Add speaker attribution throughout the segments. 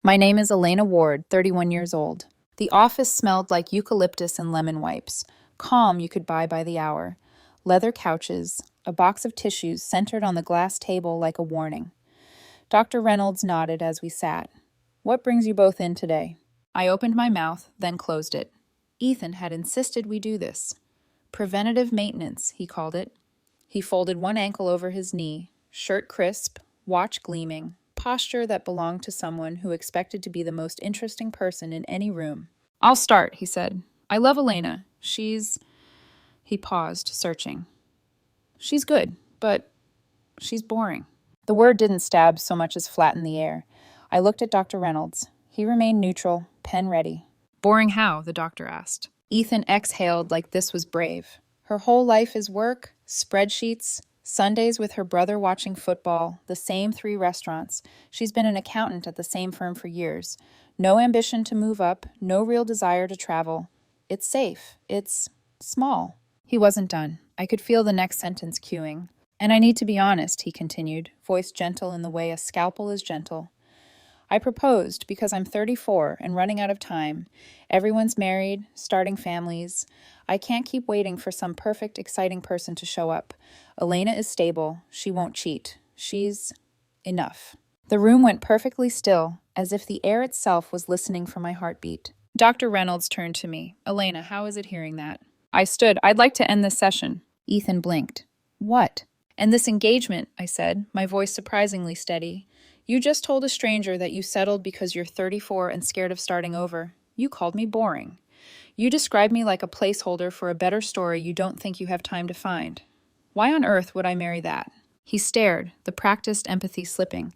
Speaker 1: My name is Elena Ward, 31 years old. The office smelled like eucalyptus and lemon wipes. Calm you could buy by the hour. Leather couches, a box of tissues centered on the glass table like a warning. Dr. Reynolds nodded as we sat. What brings you both in today? I opened my mouth, then closed it. Ethan had insisted we do this. Preventative maintenance, he called it. He folded one ankle over his knee, shirt crisp, watch gleaming, posture that belonged to someone who expected to be the most interesting person in any room. I'll start, he said. I love Elena. He paused, searching. She's good, but she's boring. The word didn't stab so much as flatten the air. I looked at Dr. Reynolds. He remained neutral, pen ready. Boring how? The doctor asked. Ethan exhaled like this was brave. Her whole life is work, spreadsheets, Sundays with her brother watching football, the same 3 restaurants. She's been an accountant at the same firm for years. No ambition to move up, no real desire to travel. It's safe. It's small. He wasn't done. I could feel the next sentence cueing. And I need to be honest, he continued, voice gentle in the way a scalpel is gentle. I proposed because I'm 34 and running out of time. Everyone's married, starting families. I can't keep waiting for some perfect, exciting person to show up. Elena is stable. She won't cheat. She's enough. The room went perfectly still, as if the air itself was listening for my heartbeat. Dr. Reynolds turned to me. Elena, how is it hearing that? I stood. I'd like to end this session. Ethan blinked. What? And this engagement, I said, my voice surprisingly steady. You just told a stranger that you settled because you're 34 and scared of starting over. You called me boring. You described me like a placeholder for a better story you don't think you have time to find. Why on earth would I marry that? He stared, the practiced empathy slipping.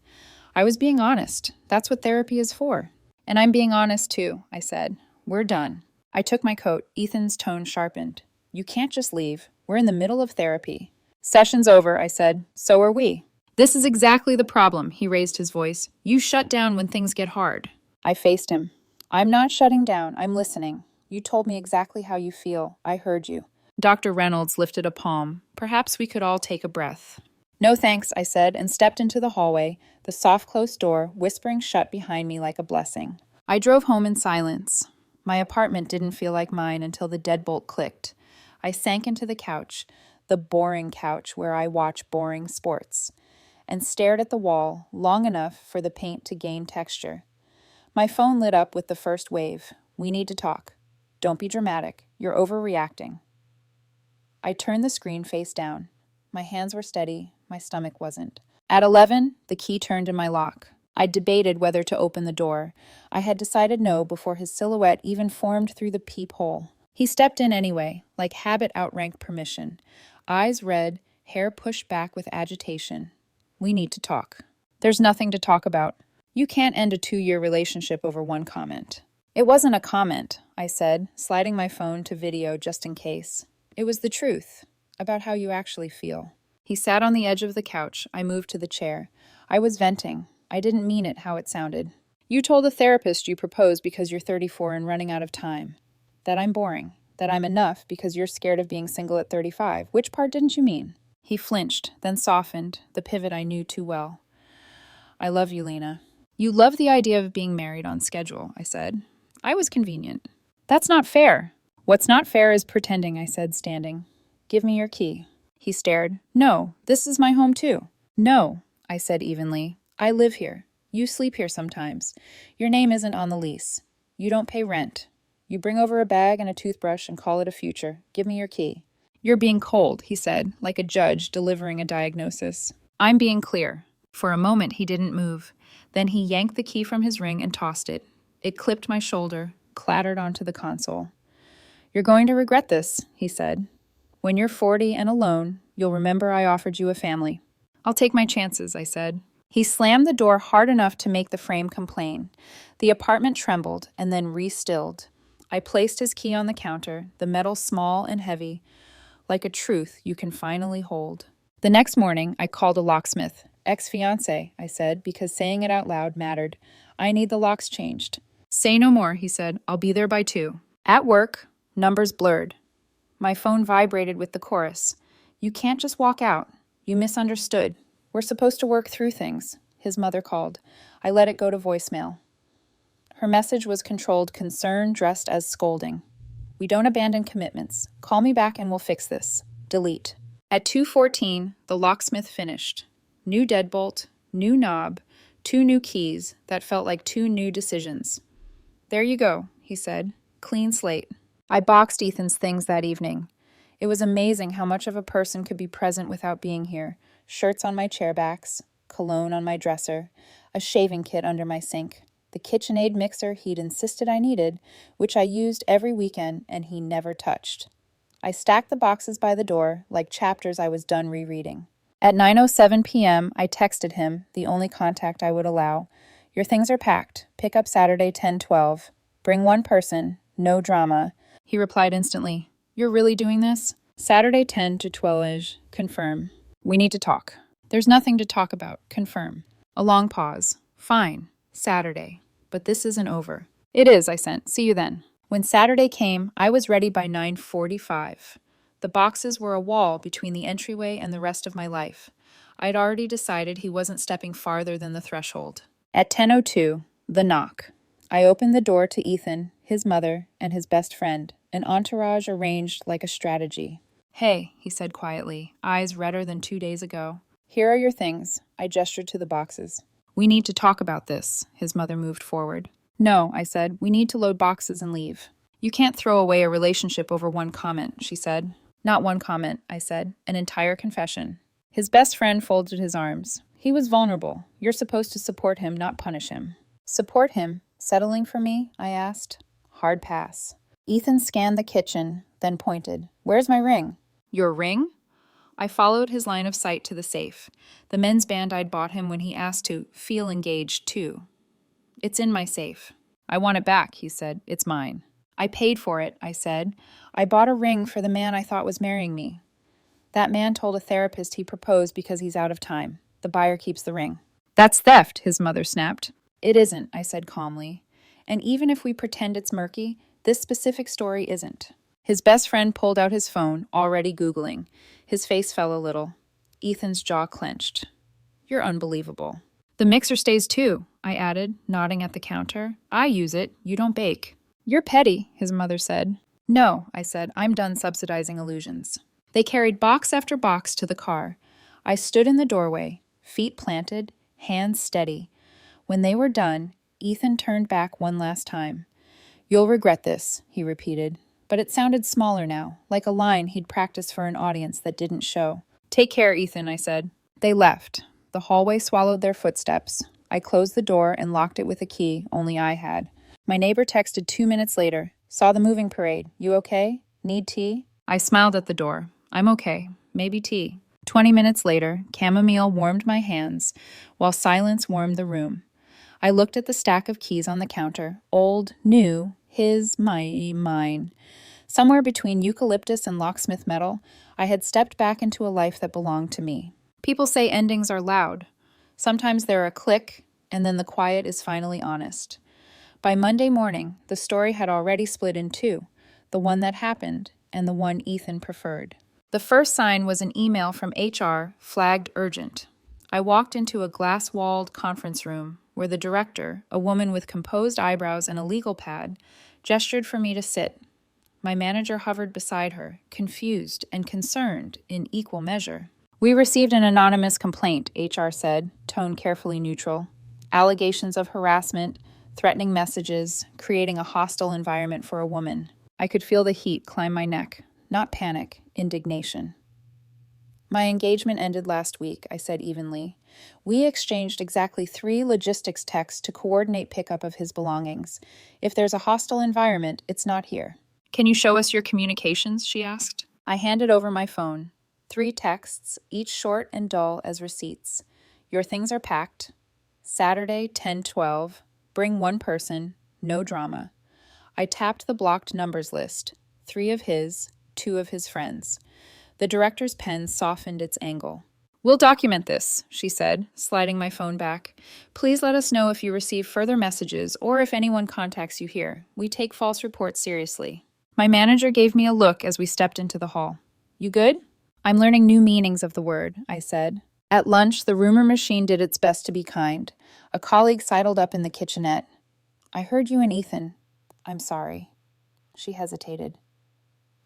Speaker 1: I was being honest. That's what therapy is for. And I'm being honest too, I said. We're done. I took my coat. Ethan's tone sharpened. You can't just leave. We're in the middle of therapy. Session's over, I said. So are we. This is exactly the problem, he raised his voice. You shut down when things get hard. I faced him. I'm not shutting down. I'm listening. You told me exactly how you feel. I heard you. Dr. Reynolds lifted a palm. Perhaps we could all take a breath. No thanks, I said, and stepped into the hallway, the soft-closed door whispering shut behind me like a blessing. I drove home in silence. My apartment didn't feel like mine until the deadbolt clicked. I sank into the couch, the boring couch where I watch boring sports, and stared at the wall long enough for the paint to gain texture. My phone lit up with the first wave. We need to talk. Don't be dramatic. You're overreacting. I turned the screen face down. My hands were steady. My stomach wasn't. At 11, the key turned in my lock. I debated whether to open the door. I had decided no before his silhouette even formed through the peephole. He stepped in anyway, like habit outranked permission. Eyes red, hair pushed back with agitation. We need to talk. There's nothing to talk about. You can't end a 2-year relationship over one comment. It wasn't a comment, I said, sliding my phone to video just in case. It was the truth, about how you actually feel. He sat on the edge of the couch. I moved to the chair. I was venting. I didn't mean it how it sounded. You told a therapist you proposed because you're 34 and running out of time. That I'm boring. That I'm enough because you're scared of being single at 35. Which part didn't you mean? He flinched, then softened, the pivot I knew too well. I love you, Lena. You love the idea of being married on schedule, I said. I was convenient. That's not fair. What's not fair is pretending, I said, standing. Give me your key. He stared. No, this is my home too. No, I said evenly. I live here. You sleep here sometimes. Your name isn't on the lease. You don't pay rent. You bring over a bag and a toothbrush and call it a future. Give me your key. You're being cold, he said, like a judge delivering a diagnosis. I'm being clear. For a moment, he didn't move. Then he yanked the key from his ring and tossed it. It clipped my shoulder, clattered onto the console. You're going to regret this, he said. When you're 40 and alone, you'll remember I offered you a family. I'll take my chances, I said. He slammed the door hard enough to make the frame complain. The apartment trembled and then re-stilled. I placed his key on the counter, the metal small and heavy, like a truth you can finally hold. The next morning, I called a locksmith. Ex-fiancée, I said, because saying it out loud mattered. I need the locks changed. Say no more, he said. I'll be there by 2. At work, numbers blurred. My phone vibrated with the chorus. You can't just walk out. You misunderstood. We're supposed to work through things. His mother called. I let it go to voicemail. Her message was controlled concern dressed as scolding. We don't abandon commitments. Call me back and we'll fix this. Delete. At 2:14, the locksmith finished. New deadbolt, new knob, 2 new keys that felt like 2 new decisions. There you go, he said. Clean slate. I boxed Ethan's things that evening. It was amazing how much of a person could be present without being here. Shirts on my chairbacks, cologne on my dresser, a shaving kit under my sink, the KitchenAid mixer he'd insisted I needed, which I used every weekend and he never touched. I stacked the boxes by the door like chapters I was done rereading. At 9:07 p.m., I texted him, the only contact I would allow. Your things are packed. Pick up Saturday 10:12. Bring 1 person. No drama. He replied instantly. You're really doing this? Saturday 10 to 12-ish. Confirm. We need to talk. There's nothing to talk about. Confirm. A long pause. Fine. Saturday. But this isn't over. It is, I sent. See you then. When Saturday came, I was ready by 9:45. The boxes were a wall between the entryway and the rest of my life. I'd already decided he wasn't stepping farther than the threshold. At 10:02, the knock. I opened the door to Ethan, his mother, and his best friend, an entourage arranged like a strategy. Hey, he said quietly, eyes redder than 2 days ago. Here are your things. I gestured to the boxes. We need to talk about this, his mother moved forward. No, I said, we need to load boxes and leave. You can't throw away a relationship over 1 comment, she said. Not 1 comment, I said, an entire confession. His best friend folded his arms. He was vulnerable. You're supposed to support him, not punish him. Support him? Settling for me? I asked. Hard pass. Ethan scanned the kitchen, then pointed. Where's my ring? Your ring? I followed his line of sight to the safe, the men's band I'd bought him when he asked to feel engaged too. It's in my safe. I want it back, he said. It's mine. I paid for it, I said. I bought a ring for the man I thought was marrying me. That man told a therapist he proposed because he's out of time. The buyer keeps the ring. That's theft, his mother snapped. It isn't, I said calmly. And even if we pretend it's murky, this specific story isn't. His best friend pulled out his phone, already Googling. His face fell a little. Ethan's jaw clenched. You're unbelievable. The mixer stays too, I added, nodding at the counter. I use it. You don't bake. You're petty, his mother said. No, I said. I'm done subsidizing illusions. They carried box after box to the car. I stood in the doorway, feet planted, hands steady. When they were done, Ethan turned back one last time. You'll regret this, he repeated. But it sounded smaller now, like a line he'd practiced for an audience that didn't show. Take care, Ethan, I said. They left. The hallway swallowed their footsteps. I closed the door and locked it with a key only I had. My neighbor texted 2 minutes later. Saw the moving parade. You okay? Need tea? I smiled at the door. I'm okay. Maybe tea. 20 minutes later, chamomile warmed my hands, while silence warmed the room. I looked at the stack of keys on the counter. Old, new, his, mine. Somewhere between eucalyptus and locksmith metal, I had stepped back into a life that belonged to me. People say endings are loud. Sometimes they're a click, and then the quiet is finally honest. By Monday morning, the story had already split in 2, the one that happened and the one Ethan preferred. The first sign was an email from HR flagged urgent. I walked into a glass-walled conference room where the director, a woman with composed eyebrows and a legal pad, gestured for me to sit. My manager hovered beside her, confused and concerned in equal measure. We received an anonymous complaint, HR said, tone carefully neutral. Allegations of harassment, threatening messages, creating a hostile environment for a woman. I could feel the heat climb my neck. Not panic, indignation. My engagement ended last week, I said evenly. We exchanged exactly 3 logistics texts to coordinate pickup of his belongings. If there's a hostile environment, it's not here. Can you show us your communications? She asked. I handed over my phone. 3 texts, each short and dull as receipts. Your things are packed. Saturday, 10:12. Bring 1 person. No drama. I tapped the blocked numbers list. 3 of his, 2 of his friends. The director's pen softened its angle. We'll document this, she said, sliding my phone back. Please let us know if you receive further messages or if anyone contacts you here. We take false reports seriously. My manager gave me a look as we stepped into the hall. You good? I'm learning new meanings of the word, I said. At lunch, the rumor machine did its best to be kind. A colleague sidled up in the kitchenette. I heard you and Ethan. I'm sorry. She hesitated.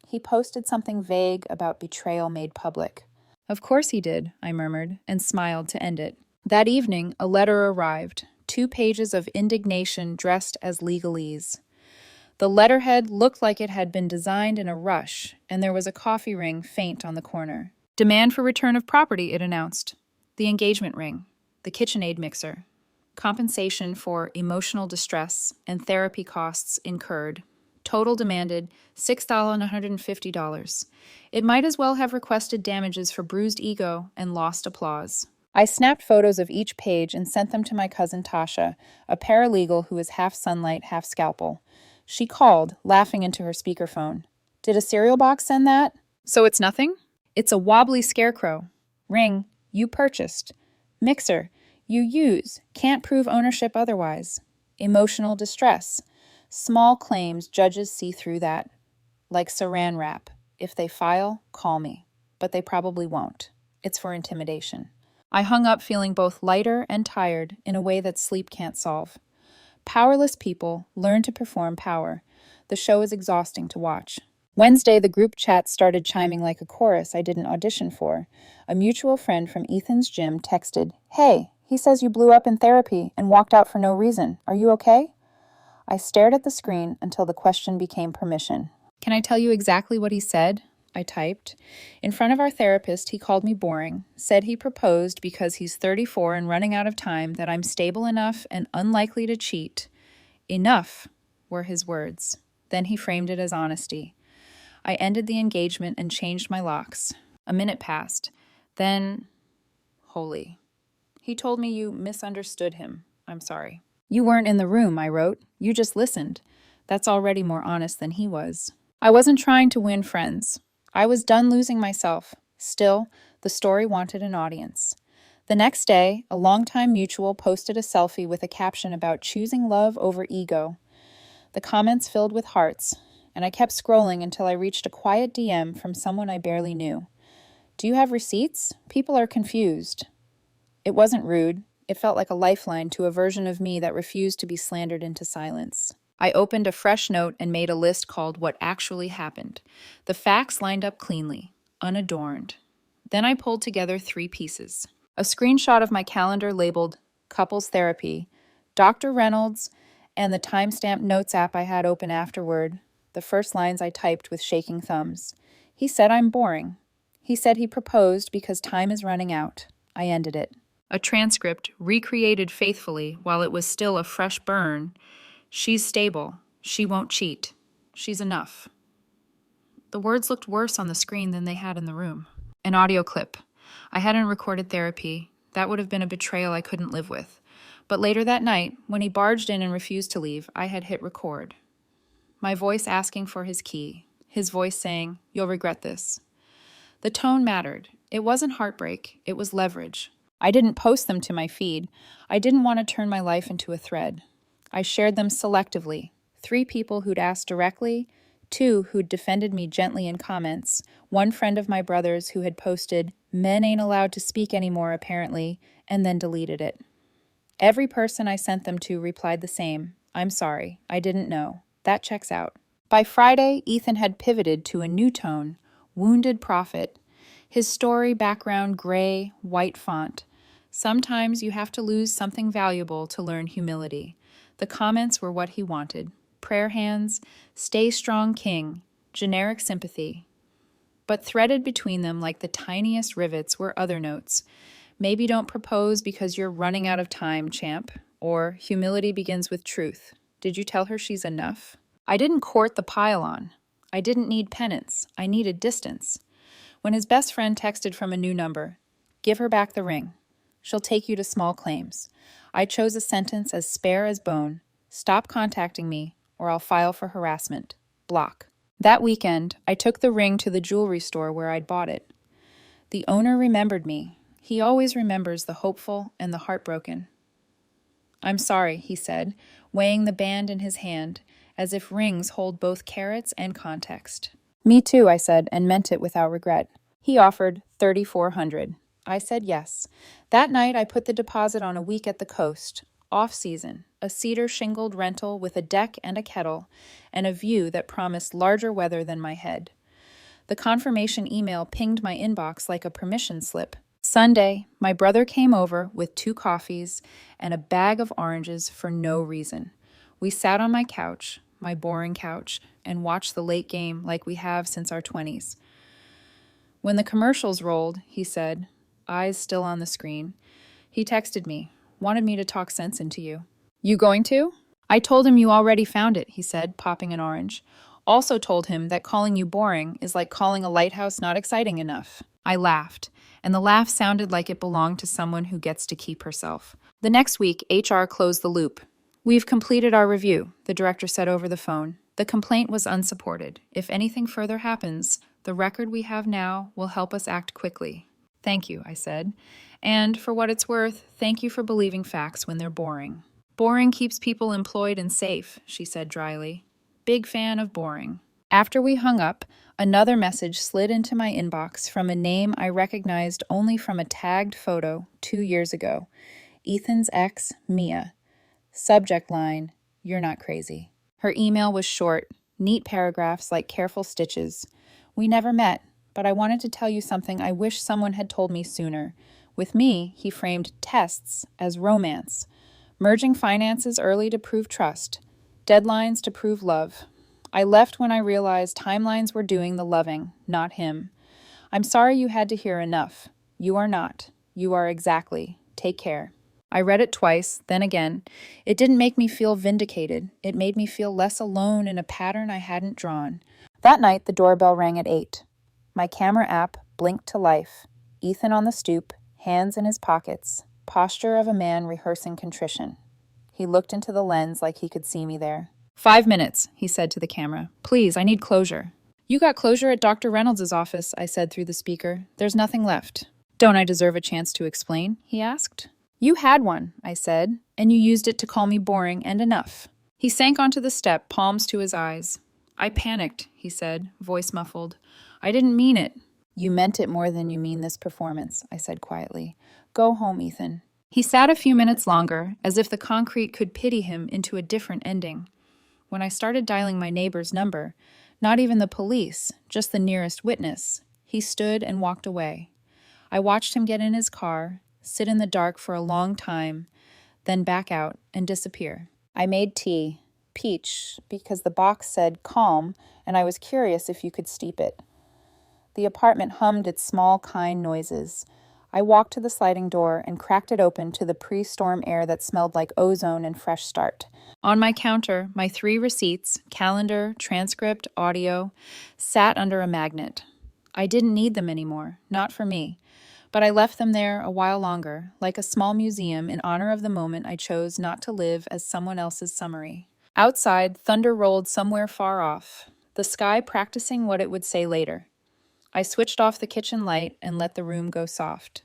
Speaker 1: He posted something vague about betrayal made public. Of course he did, I murmured, and smiled to end it. That evening, a letter arrived, 2 pages of indignation dressed as legalese. The letterhead looked like it had been designed in a rush, and there was a coffee ring faint on the corner. Demand for return of property, it announced. The engagement ring, the KitchenAid mixer, compensation for emotional distress and therapy costs incurred. Total demanded $6,150. It might as well have requested damages for bruised ego and lost applause. I snapped photos of each page and sent them to my cousin Tasha, a paralegal who is half sunlight, half scalpel. She called, laughing into her speakerphone. Did a cereal box send that? So it's nothing? It's a wobbly scarecrow. Ring, you purchased. Mixer, you use, can't prove ownership otherwise. Emotional distress. Small claims, judges see through that. Like saran wrap. If they file, call me. But they probably won't. It's for intimidation. I hung up feeling both lighter and tired in a way that sleep can't solve. Powerless people learn to perform power. The show is exhausting to watch. Wednesday, the group chat started chiming like a chorus I didn't audition for. A mutual friend from Ethan's gym texted, "Hey, he says you blew up in therapy and walked out for no reason. Are you okay?" I stared at the screen until the question became permission. Can I tell you exactly what he said? I typed. In front of our therapist, he called me boring, said he proposed because he's 34 and running out of time, that I'm stable enough and unlikely to cheat. Enough, were his words. Then he framed it as honesty. I ended the engagement and changed my locks. A minute passed. Then, holy. He told me you misunderstood him. I'm sorry. You weren't in the room, I wrote. You just listened. That's already more honest than he was. I wasn't trying to win friends. I was done losing myself. Still, the story wanted an audience. The next day, a longtime mutual posted a selfie with a caption about choosing love over ego. The comments filled with hearts, and I kept scrolling until I reached a quiet DM from someone I barely knew. Do you have receipts? People are confused. It wasn't rude. It felt like a lifeline to a version of me that refused to be slandered into silence. I opened a fresh note and made a list called What Actually Happened. The facts lined up cleanly, unadorned. Then I pulled together 3 pieces. A screenshot of my calendar labeled Couples Therapy, Dr. Reynolds, and the timestamp notes app I had open afterward, the first lines I typed with shaking thumbs. He said I'm boring. He said he proposed because time is running out. I ended it. A transcript recreated faithfully while it was still a fresh burn. She's stable. She won't cheat. She's enough. The words looked worse on the screen than they had in the room. An audio clip. I hadn't recorded therapy. That would have been a betrayal I couldn't live with. But later that night, when he barged in and refused to leave, I had hit record. My voice asking for his key. His voice saying, "You'll regret this." The tone mattered. It wasn't heartbreak. It was leverage. I didn't post them to my feed. I didn't want to turn my life into a thread. I shared them selectively. 3 people who'd asked directly, 2 who'd defended me gently in comments, 1 friend of my brother's who had posted, "Men ain't allowed to speak anymore, apparently," and then deleted it. Every person I sent them to replied the same, "I'm sorry, I didn't know. That checks out." By Friday, Ethan had pivoted to a new tone, wounded prophet. His story background gray, white font. Sometimes you have to lose something valuable to learn humility. The comments were what he wanted. Prayer hands, stay strong king, generic sympathy. But threaded between them like the tiniest rivets were other notes. Maybe don't propose because you're running out of time, champ. Or humility begins with truth. Did you tell her she's enough? I didn't court the pile-on. I didn't need penance. I needed distance. When his best friend texted from a new number, "Give her back the ring. She'll take you to small claims," I chose a sentence as spare as bone. "Stop contacting me, or I'll file for harassment. Block." That weekend, I took the ring to the jewelry store where I'd bought it. The owner remembered me. He always remembers the hopeful and the heartbroken. "I'm sorry," he said, weighing the band in his hand, as if rings hold both carats and context. "Me too," I said, and meant it without regret. He offered $3,400. I said yes. That night, I put the deposit on a week at the coast. Off-season, a cedar-shingled rental with a deck and a kettle, and a view that promised larger weather than my head. The confirmation email pinged my inbox like a permission slip. Sunday, my brother came over with 2 coffees and a bag of oranges for no reason. We sat on my couch, my boring couch, and watched the late game like we have since our 20s. When the commercials rolled, he said, eyes still on the screen, he texted me, wanted me to talk sense into you. You going to? I told him you already found it, he said, popping an orange. Also told him that calling you boring is like calling a lighthouse not exciting enough. I laughed, and the laugh sounded like it belonged to someone who gets to keep herself. The next week, HR closed the loop. We've completed our review, the director said over the phone. The complaint was unsupported. If anything further happens, the record we have now will help us act quickly. Thank you, I said. And for what it's worth, thank you for believing facts when they're boring. Boring keeps people employed and safe, she said dryly. Big fan of boring. After we hung up, another message slid into my inbox from a name I recognized only from a tagged photo 2 years ago. Ethan's ex, Mia. Subject line, you're not crazy. Her email was short, neat paragraphs like careful stitches. We never met, but I wanted to tell you something I wish someone had told me sooner. With me, he framed tests as romance. Merging finances early to prove trust. Deadlines to prove love. I left when I realized timelines were doing the loving, not him. I'm sorry you had to hear enough. You are not. You are exactly. Take care. I read it twice, then again. It didn't make me feel vindicated. It made me feel less alone in a pattern I hadn't drawn. That night, the doorbell rang at 8. My camera app blinked to life. Ethan on the stoop, hands in his pockets, posture of a man rehearsing contrition. He looked into the lens like he could see me there. 5 minutes, he said to the camera. Please, I need closure. You got closure at Dr. Reynolds' office, I said through the speaker. There's nothing left. Don't I deserve a chance to explain? He asked. You had one, I said, and you used it to call me boring and enough. He sank onto the step, palms to his eyes. I panicked, he said, voice muffled. I didn't mean it. You meant it more than you mean this performance, I said quietly. Go home, Ethan. He sat a few minutes longer, as if the concrete could pity him into a different ending. When I started dialing my neighbor's number, not even the police, just the nearest witness, he stood and walked away. I watched him get in his car, sit in the dark for a long time, then back out and disappear. I made tea, peach, because the box said calm, and I was curious if you could steep it. The apartment hummed its small, kind noises. I walked to the sliding door and cracked it open to the pre-storm air that smelled like ozone and fresh start. On my counter, my 3 receipts, calendar, transcript, audio, sat under a magnet. I didn't need them anymore, not for me. But I left them there a while longer, like a small museum in honor of the moment I chose not to live as someone else's summary. Outside, thunder rolled somewhere far off, the sky practicing what it would say later. I switched off the kitchen light and let the room go soft.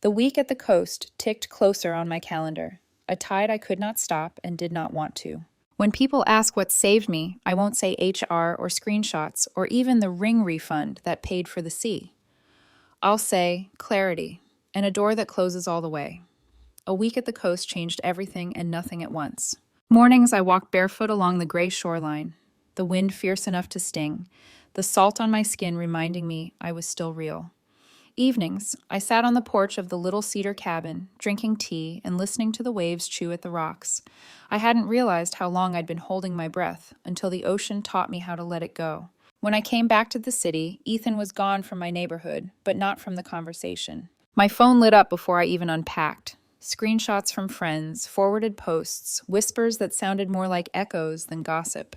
Speaker 1: The week at the coast ticked closer on my calendar, a tide I could not stop and did not want to. When people ask what saved me, I won't say HR or screenshots or even the ring refund that paid for the sea. I'll say clarity, and a door that closes all the way. A week at the coast changed everything and nothing at once. Mornings I walked barefoot along the gray shoreline, the wind fierce enough to sting, the salt on my skin reminding me I was still real. Evenings, I sat on the porch of the little cedar cabin, drinking tea and listening to the waves chew at the rocks. I hadn't realized how long I'd been holding my breath until the ocean taught me how to let it go. When I came back to the city, Ethan was gone from my neighborhood, but not from the conversation. My phone lit up before I even unpacked. Screenshots from friends, forwarded posts, whispers that sounded more like echoes than gossip.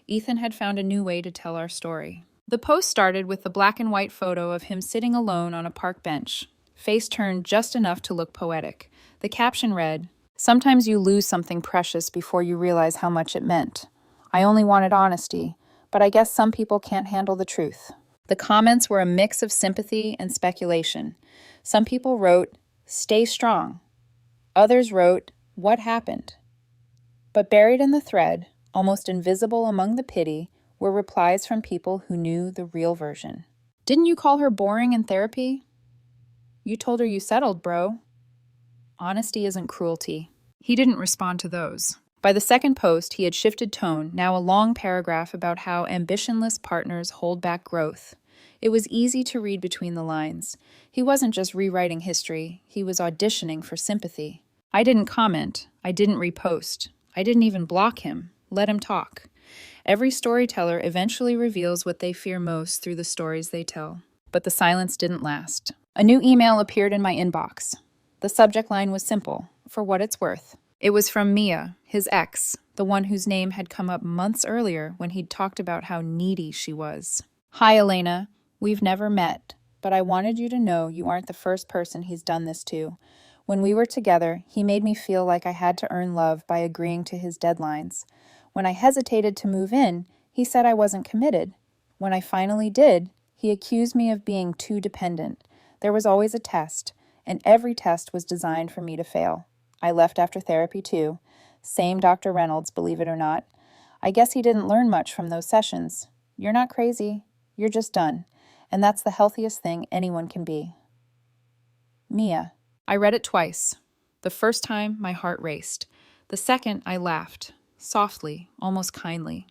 Speaker 1: Ethan had found a new way to tell our story. The post started with the black and white photo of him sitting alone on a park bench, face turned just enough to look poetic. The caption read, "Sometimes you lose something precious before you realize how much it meant. I only wanted honesty. But I guess some people can't handle the truth." The comments were a mix of sympathy and speculation. Some people wrote, "Stay strong." Others wrote, "What happened?" But buried in the thread, almost invisible among the pity, were replies from people who knew the real version. "Didn't you call her boring in therapy?" "You told her you settled, bro." Honesty isn't cruelty. He didn't respond to those. By the second post, he had shifted tone, now a long paragraph about how ambitionless partners hold back growth. It was easy to read between the lines. He wasn't just rewriting history, he was auditioning for sympathy. I didn't comment. I didn't repost. I didn't even block him. Let him talk. Every storyteller eventually reveals what they fear most through the stories they tell. But the silence didn't last. A new email appeared in my inbox. The subject line was simple, for what it's worth. It was from Mia, his ex, the one whose name had come up months earlier when he'd talked about how needy she was. Hi, Elena. We've never met, but I wanted you to know you aren't the first person he's done this to. When we were together, he made me feel like I had to earn love by agreeing to his deadlines. When I hesitated to move in, he said I wasn't committed. When I finally did, he accused me of being too dependent. There was always a test, and every test was designed for me to fail. I left after therapy too. Same Dr. Reynolds, believe it or not. I guess he didn't learn much from those sessions. You're not crazy. You're just done. And that's the healthiest thing anyone can be. Mia. I read it twice. The first time, my heart raced. The second, I laughed. Softly, almost kindly.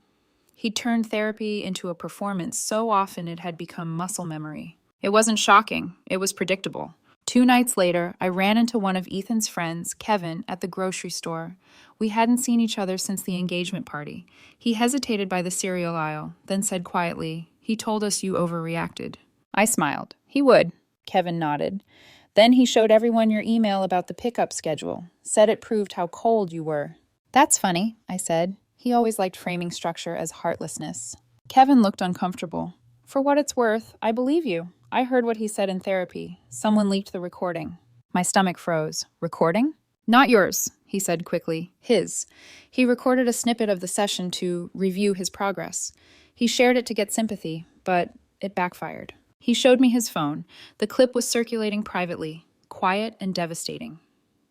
Speaker 1: He'd turned therapy into a performance so often it had become muscle memory. It wasn't shocking. It was predictable. 2 nights later, I ran into one of Ethan's friends, Kevin, at the grocery store. We hadn't seen each other since the engagement party. He hesitated by the cereal aisle, then said quietly, "He told us you overreacted." I smiled. He would. Kevin nodded. Then he showed everyone your email about the pickup schedule. Said it proved how cold you were. That's funny, I said. He always liked framing structure as heartlessness. Kevin looked uncomfortable. For what it's worth, I believe you. I heard what he said in therapy. Someone leaked the recording. My stomach froze. Recording? Not yours, he said quickly. His. He recorded a snippet of the session to review his progress. He shared it to get sympathy, but it backfired. He showed me his phone. The clip was circulating privately, quiet and devastating.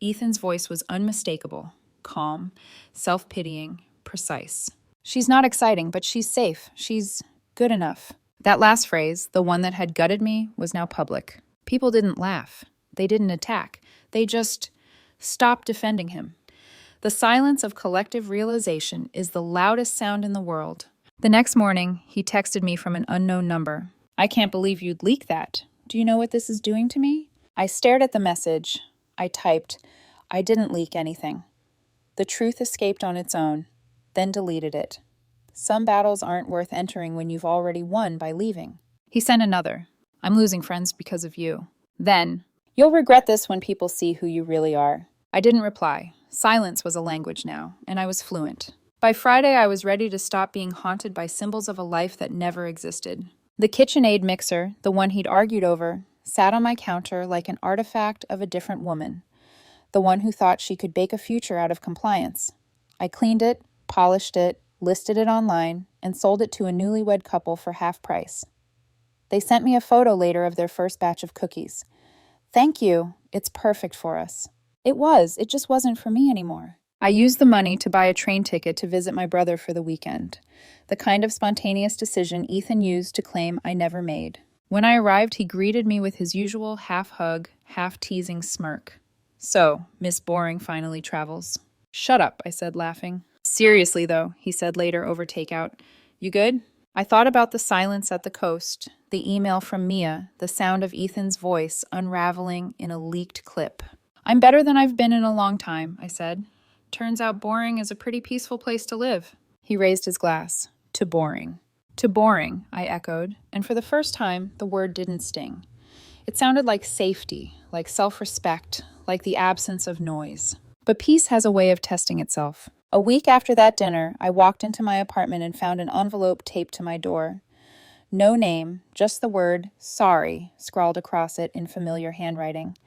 Speaker 1: Ethan's voice was unmistakable, calm, self-pitying, precise. She's not exciting, but she's safe. She's good enough. That last phrase, the one that had gutted me, was now public. People didn't laugh. They didn't attack. They just stopped defending him. The silence of collective realization is the loudest sound in the world. The next morning, he texted me from an unknown number. I can't believe you'd leak that. Do you know what this is doing to me? I stared at the message. I typed, I didn't leak anything. The truth escaped on its own, then deleted it. Some battles aren't worth entering when you've already won by leaving. He sent another. I'm losing friends because of you. Then, you'll regret this when people see who you really are. I didn't reply. Silence was a language now, and I was fluent. By Friday, I was ready to stop being haunted by symbols of a life that never existed. The KitchenAid mixer, the one he'd argued over, sat on my counter like an artifact of a different woman, the one who thought she could bake a future out of compliance. I cleaned it, polished it, listed it online, and sold it to a newlywed couple for half price. They sent me a photo later of their first batch of cookies. Thank you. It's perfect for us. It was. It just wasn't for me anymore. I used the money to buy a train ticket to visit my brother for the weekend, the kind of spontaneous decision Ethan used to claim I never made. When I arrived, he greeted me with his usual half-hug, half-teasing smirk. So, Miss Boring finally travels. Shut up, I said, laughing. Seriously, though, he said later over takeout. You good? I thought about the silence at the coast, the email from Mia, the sound of Ethan's voice unraveling in a leaked clip. I'm better than I've been in a long time, I said. Turns out Boring is a pretty peaceful place to live. He raised his glass. To Boring. To Boring, I echoed, and for the first time, the word didn't sting. It sounded like safety, like self-respect, like the absence of noise. But peace has a way of testing itself. A week after that dinner, I walked into my apartment and found an envelope taped to my door. No name, just the word, sorry, scrawled across it in familiar handwriting.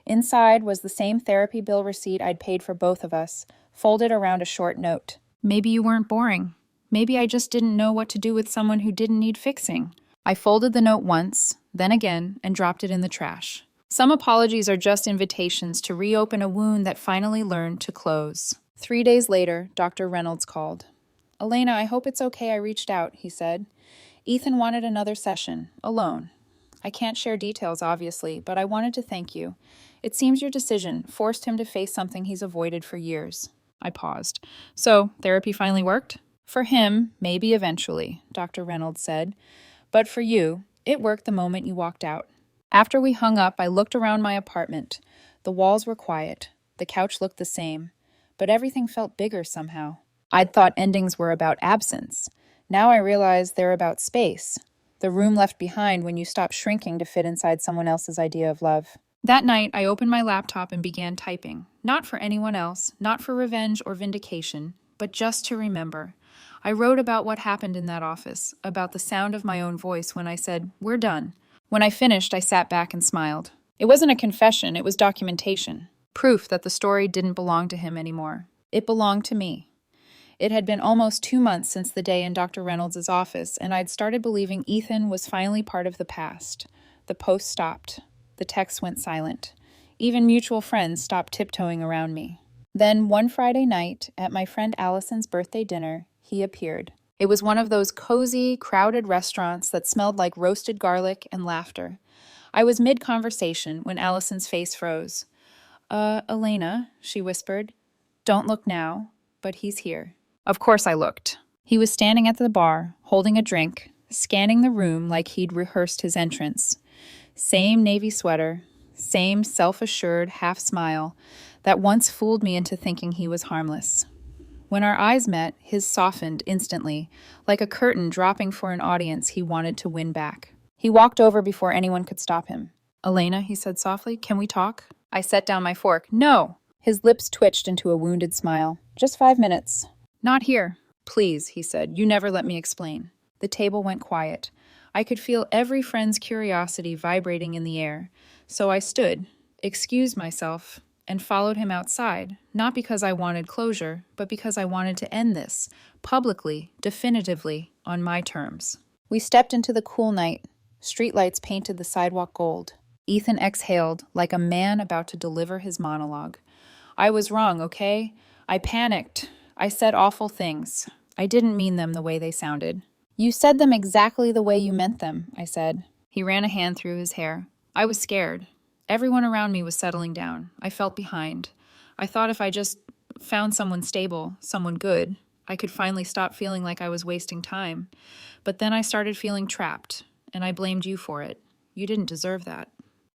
Speaker 1: Inside was the same therapy bill receipt I'd paid for both of us, folded around a short note. Maybe you weren't boring. Maybe I just didn't know what to do with someone who didn't need fixing. I folded the note once, then again, and dropped it in the trash. Some apologies are just invitations to reopen a wound that finally learned to close. 3 days later, Dr. Reynolds called. Elena, I hope it's okay I reached out, he said. Ethan wanted another session, alone. I can't share details, obviously, but I wanted to thank you. It seems your decision forced him to face something he's avoided for years. I paused. So, therapy finally worked? For him, maybe eventually, Dr. Reynolds said. But for you, it worked the moment you walked out. After we hung up, I looked around my apartment. The walls were quiet. The couch looked the same. But everything felt bigger somehow. I'd thought endings were about absence. Now I realize they're about space. The room left behind when you stop shrinking to fit inside someone else's idea of love. That night, I opened my laptop and began typing. Not for anyone else, not for revenge or vindication, but just to remember. I wrote about what happened in that office, about the sound of my own voice when I said, "We're done." When I finished, I sat back and smiled. It wasn't a confession, it was documentation. Proof that the story didn't belong to him anymore. It belonged to me. It had been almost 2 months since the day in Dr. Reynolds' office, and I'd started believing Ethan was finally part of the past. The post stopped. The texts went silent. Even mutual friends stopped tiptoeing around me. Then, one Friday night, at my friend Allison's birthday dinner, he appeared. It was one of those cozy, crowded restaurants that smelled like roasted garlic and laughter. I was mid-conversation when Allison's face froze. Elena," she whispered. "Don't look now, but he's here." Of course I looked. He was standing at the bar, holding a drink, scanning the room like he'd rehearsed his entrance. Same navy sweater, same self-assured half smile that once fooled me into thinking he was harmless. When our eyes met, his softened instantly, like a curtain dropping for an audience he wanted to win back. He walked over before anyone could stop him. "Elena," he said softly, "can we talk?" I set down my fork. "No!" His lips twitched into a wounded smile. "Just 5 minutes." "Not here." "Please," he said. "You never let me explain." The table went quiet. I could feel every friend's curiosity vibrating in the air. So I stood, excused myself, and followed him outside, not because I wanted closure, but because I wanted to end this, publicly, definitively, on my terms. We stepped into the cool night. Streetlights painted the sidewalk gold. Ethan exhaled, like a man about to deliver his monologue. "I was wrong, okay? I panicked. I said awful things. I didn't mean them the way they sounded." "You said them exactly the way you meant them," I said. He ran a hand through his hair. I was scared. Everyone around me was settling down. I felt behind. I thought if I just found someone stable, someone good, I could finally stop feeling like I was wasting time. But then I started feeling trapped, and I blamed you for it. You didn't deserve that.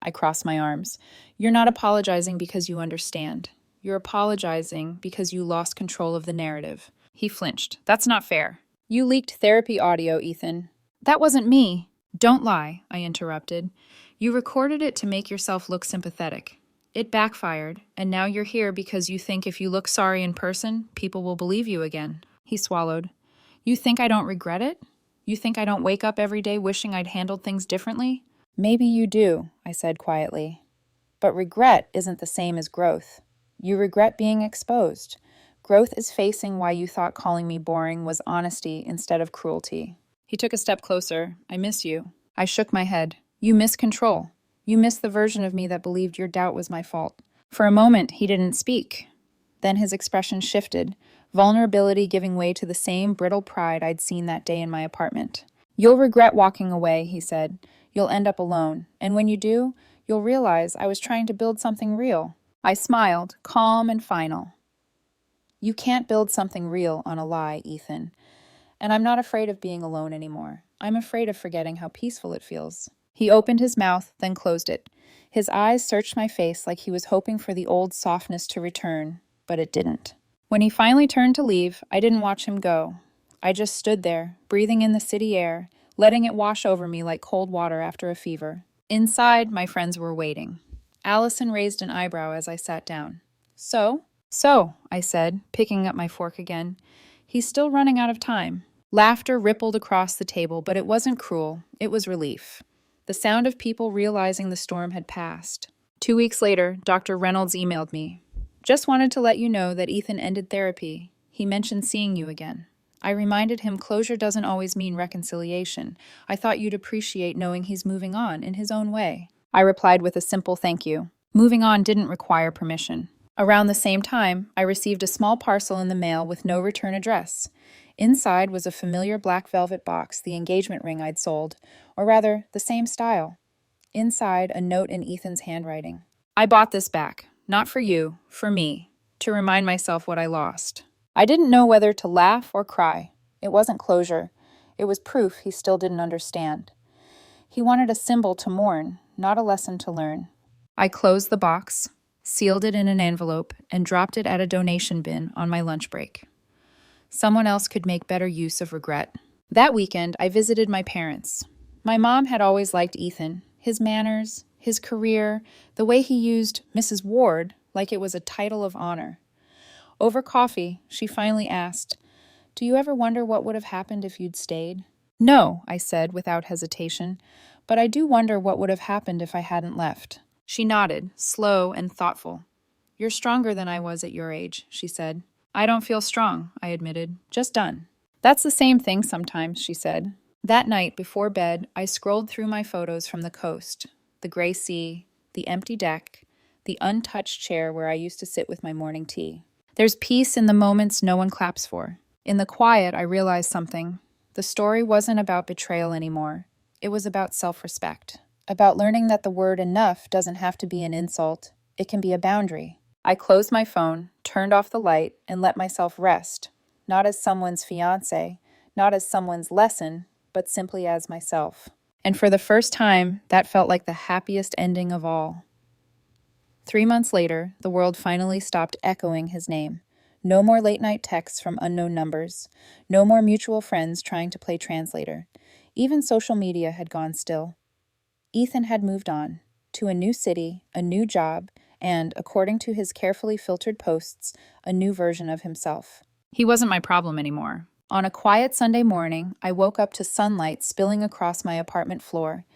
Speaker 1: I crossed my arms. "You're not apologizing because you understand. You're apologizing because you lost control of the narrative." He flinched. "That's not fair." "You leaked therapy audio, Ethan." "That wasn't me." "Don't lie," I interrupted. "You recorded it to make yourself look sympathetic. It backfired, and now you're here because you think if you look sorry in person, people will believe you again." He swallowed. "You think I don't regret it? You think I don't wake up every day wishing I'd handled things differently?" "Maybe you do," I said quietly. "But regret isn't the same as growth. You regret being exposed. Growth is facing why you thought calling me boring was honesty instead of cruelty." He took a step closer. "I miss you." I shook my head. "You miss control. You miss the version of me that believed your doubt was my fault." For a moment, he didn't speak. Then his expression shifted, vulnerability giving way to the same brittle pride I'd seen that day in my apartment. "You'll regret walking away," he said. "You'll end up alone. And when you do, you'll realize I was trying to build something real." I smiled, calm and final. "You can't build something real on a lie, Ethan. And I'm not afraid of being alone anymore. I'm afraid of forgetting how peaceful it feels." He opened his mouth, then closed it. His eyes searched my face like he was hoping for the old softness to return, but it didn't. When he finally turned to leave, I didn't watch him go. I just stood there, breathing in the city air, letting it wash over me like cold water after a fever. Inside, my friends were waiting. Allison raised an eyebrow as I sat down. So, I said, picking up my fork again. "He's still running out of time." Laughter rippled across the table, but it wasn't cruel. It was relief. The sound of people realizing the storm had passed. 2 weeks later, Dr. Reynolds emailed me. "Just wanted to let you know that Ethan ended therapy. He mentioned seeing you again." I reminded him closure doesn't always mean reconciliation. I thought you'd appreciate knowing he's moving on in his own way. I replied with a simple thank you. Moving on didn't require permission. Around the same time, I received a small parcel in the mail with no return address. Inside was a familiar black velvet box, the engagement ring I'd sold, or rather, the same style. Inside, a note in Ethan's handwriting. I bought this back. Not for you, for me. To remind myself what I lost. I didn't know whether to laugh or cry. It wasn't closure. It was proof he still didn't understand. He wanted a symbol to mourn, not a lesson to learn. I closed the box, sealed it in an envelope, and dropped it at a donation bin on my lunch break. Someone else could make better use of regret. That weekend, I visited my parents. My mom had always liked Ethan, his manners, his career, the way he used Mrs. Ward like it was a title of honor. Over coffee, she finally asked, "Do you ever wonder what would have happened if you'd stayed?" "No," I said without hesitation, "but I do wonder what would have happened if I hadn't left." She nodded, slow and thoughtful. "You're stronger than I was at your age," she said. "I don't feel strong," I admitted. "Just done." "That's the same thing sometimes," she said. That night, before bed, I scrolled through my photos from the coast, the gray sea, the empty deck, the untouched chair where I used to sit with my morning tea. There's peace in the moments no one claps for. In the quiet, I realized something. The story wasn't about betrayal anymore. It was about self-respect, about learning that the word enough doesn't have to be an insult. It can be a boundary. I closed my phone, turned off the light, and let myself rest, not as someone's fiancé, not as someone's lesson, but simply as myself. And for the first time, that felt like the happiest ending of all. 3 months later, the world finally stopped echoing his name. No more late-night texts from unknown numbers. No more mutual friends trying to play translator. Even social media had gone still. Ethan had moved on, to a new city, a new job, and, according to his carefully filtered posts, a new version of himself. He wasn't my problem anymore. On a quiet Sunday morning, I woke up to sunlight spilling across my apartment floor.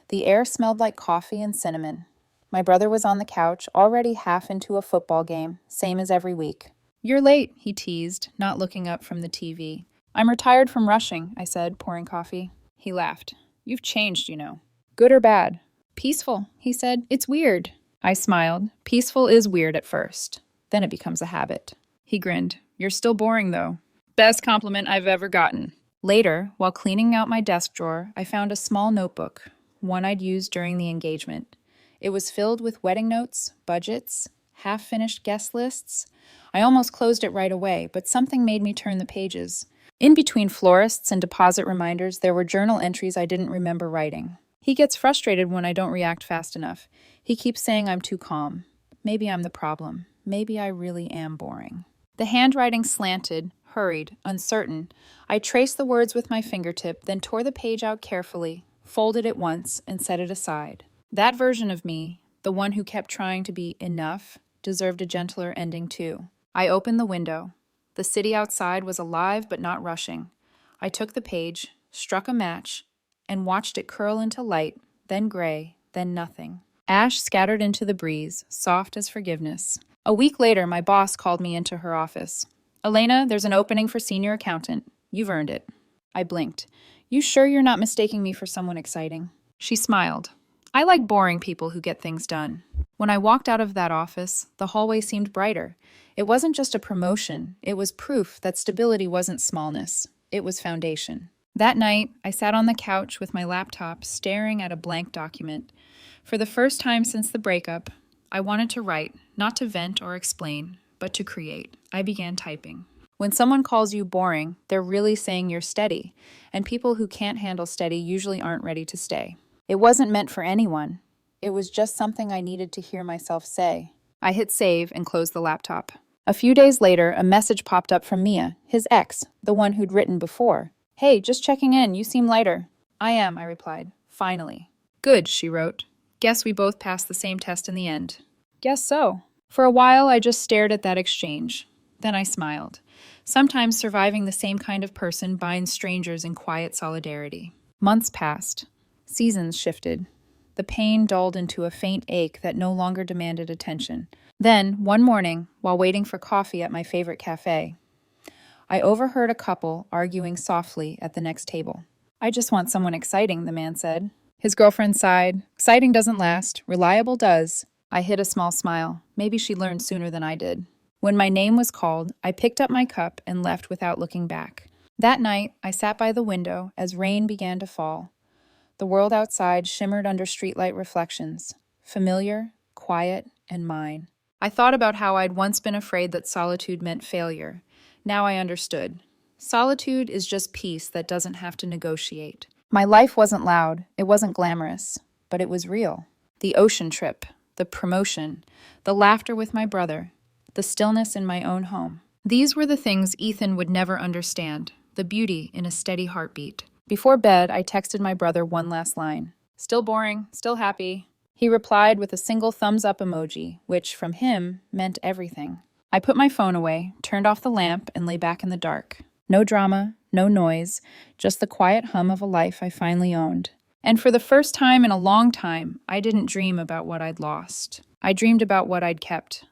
Speaker 1: The air smelled like coffee and cinnamon. My brother was on the couch, already half into a football game, same as every week. "You're late," he teased, not looking up from the TV. "I'm retired from rushing," I said, pouring coffee. He laughed. "You've changed, you know." "Good or bad?" "Peaceful," he said. "It's weird." I smiled. Peaceful is weird at first. Then it becomes a habit. He grinned. "You're still boring, though." Best compliment I've ever gotten. Later, while cleaning out my desk drawer, I found a small notebook, one I'd used during the engagement. It was filled with wedding notes, budgets, half-finished guest lists. I almost closed it right away, but something made me turn the pages. In between florists and deposit reminders, there were journal entries I didn't remember writing. He gets frustrated when I don't react fast enough. He keeps saying I'm too calm. Maybe I'm the problem. Maybe I really am boring. The handwriting slanted, hurried, uncertain. I traced the words with my fingertip, then tore the page out carefully, folded it once, and set it aside. That version of me, the one who kept trying to be enough, deserved a gentler ending too. I opened the window. The city outside was alive but not rushing. I took the page, struck a match, and watched it curl into light, then gray, then nothing. Ash scattered into the breeze, soft as forgiveness. A week later, my boss called me into her office. "Elena, there's an opening for senior accountant. You've earned it." I blinked. "You sure you're not mistaking me for someone exciting?" She smiled. "I like boring people who get things done." When I walked out of that office, the hallway seemed brighter. It wasn't just a promotion. It was proof that stability wasn't smallness. It was foundation. That night, I sat on the couch with my laptop, staring at a blank document. For the first time since the breakup, I wanted to write, not to vent or explain, but to create. I began typing. When someone calls you boring, they're really saying you're steady, and people who can't handle steady usually aren't ready to stay. It wasn't meant for anyone. It was just something I needed to hear myself say. I hit save and closed the laptop. A few days later, a message popped up from Mia, his ex, the one who'd written before. "Hey, just checking in. You seem lighter." "I am," I replied. "Finally." "Good," she wrote. "Guess we both passed the same test in the end." "Guess so." For a while, I just stared at that exchange. Then I smiled. Sometimes surviving the same kind of person binds strangers in quiet solidarity. Months passed. Seasons shifted. The pain dulled into a faint ache that no longer demanded attention. Then, one morning, while waiting for coffee at my favorite cafe, I overheard a couple arguing softly at the next table. "I just want someone exciting," the man said. His girlfriend sighed. "Exciting doesn't last. Reliable does." I hid a small smile. Maybe she learned sooner than I did. When my name was called, I picked up my cup and left without looking back. That night, I sat by the window as rain began to fall. The world outside shimmered under streetlight reflections, familiar, quiet, and mine. I thought about how I'd once been afraid that solitude meant failure. Now I understood. Solitude is just peace that doesn't have to negotiate. My life wasn't loud, it wasn't glamorous, but it was real. The ocean trip, the promotion, the laughter with my brother, the stillness in my own home. These were the things Ethan would never understand, the beauty in a steady heartbeat. Before bed, I texted my brother one last line. Still boring, still happy. He replied with a single thumbs up emoji, which, from him, meant everything. I put my phone away, turned off the lamp, and lay back in the dark. No drama, no noise, just the quiet hum of a life I finally owned. And for the first time in a long time, I didn't dream about what I'd lost. I dreamed about what I'd kept.